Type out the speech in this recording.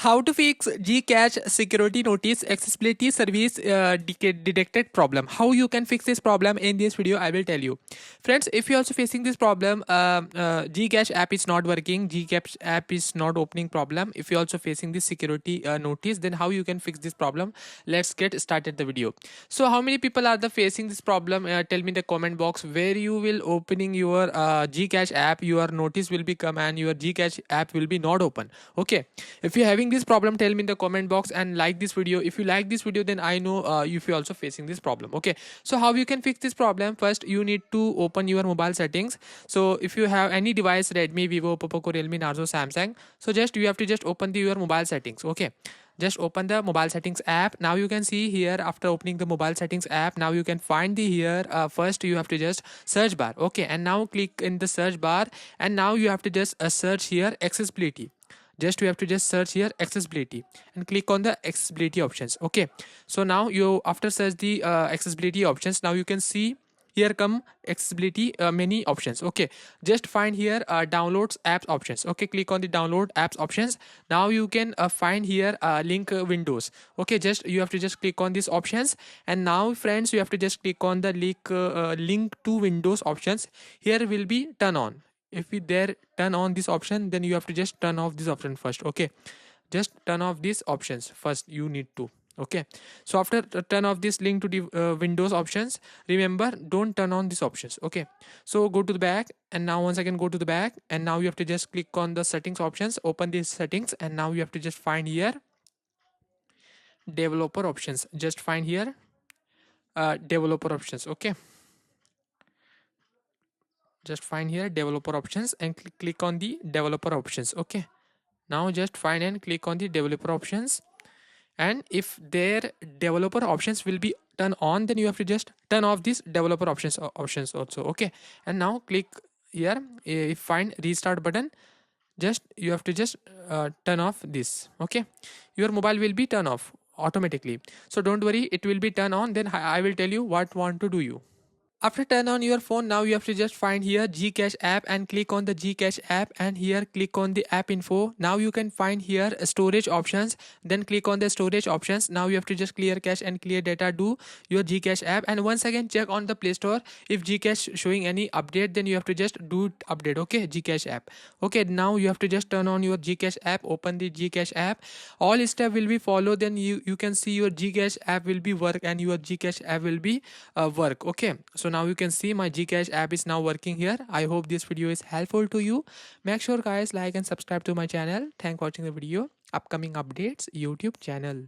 How to fix Gcash security notice accessibility service detected problem? How you can fix this problem in this video? I will tell you, friends. If you are also facing this problem, Gcash app is not working. Gcash app is not opening problem. If you are also facing this security notice, then how you can fix this problem? Let's get started the video. So, how many people are the facing this problem? Tell me in the comment box where you will opening your Gcash app. Your notice will become and your Gcash app will be not open. Okay, if you're having this problem, tell me in the comment box and like this video. If you like this video, then I know if you're also facing this problem. Okay, so how you can fix this problem? First, you need to open your mobile settings. So if you have any device, Redmi, Vivo, Poco, Realme, Narzo, Samsung, so just you have to just open your mobile settings. Okay, just open the mobile settings app. Now you can see here, after opening the mobile settings app, now you can find the here first you have to just search bar. Okay, and now click in the search bar, and now you have to just search here accessibility. Just you have to just search here accessibility and click on the accessibility options. Okay, so now you after search the accessibility options, now you can see here come accessibility many options. Okay, just find here downloads apps options. Okay, click on the download apps options. Now you can find here link windows. Okay, just you have to just click on these options, and now friends, you have to just click on the link to windows options. Here will be turn on. If we there turn on this option, then you have to just turn off this option first. Okay, just turn off these options first, you need to. Okay, so after turn off this link to the windows options, remember don't turn on these options. Okay, so go to the back, and now once again go to the back, and now you have to just click on the settings options, open these settings, and now you have to just find here developer options. Just find here developer options. Okay, just find here developer options and click on the developer options. Okay, now just find and click on the developer options, and if their developer options will be turn on, then you have to just turn off these developer options also. Okay, and now click here, if find restart button, just you have to just turn off this. Okay, your mobile will be turn off automatically, so don't worry, it will be turn on. Then I will tell you what want to do you. After turn on your phone, now you have to just find here Gcash app and click on the Gcash app, and here click on the app info. Now you can find here storage options, then click on the storage options. Now you have to just clear cache and clear data do your Gcash app, and once again check on the Play Store if Gcash showing any update, then you have to just do update. Okay, Gcash app. Okay, now you have to just turn on your Gcash app, open the Gcash app, all step will be followed, then you can see your Gcash app will be work and your Gcash app will be work. Okay, so now you can see my Gcash app is now working here. I hope this video is helpful to you. Make sure guys like and subscribe to my channel. Thanks for watching the video. Upcoming updates YouTube channel.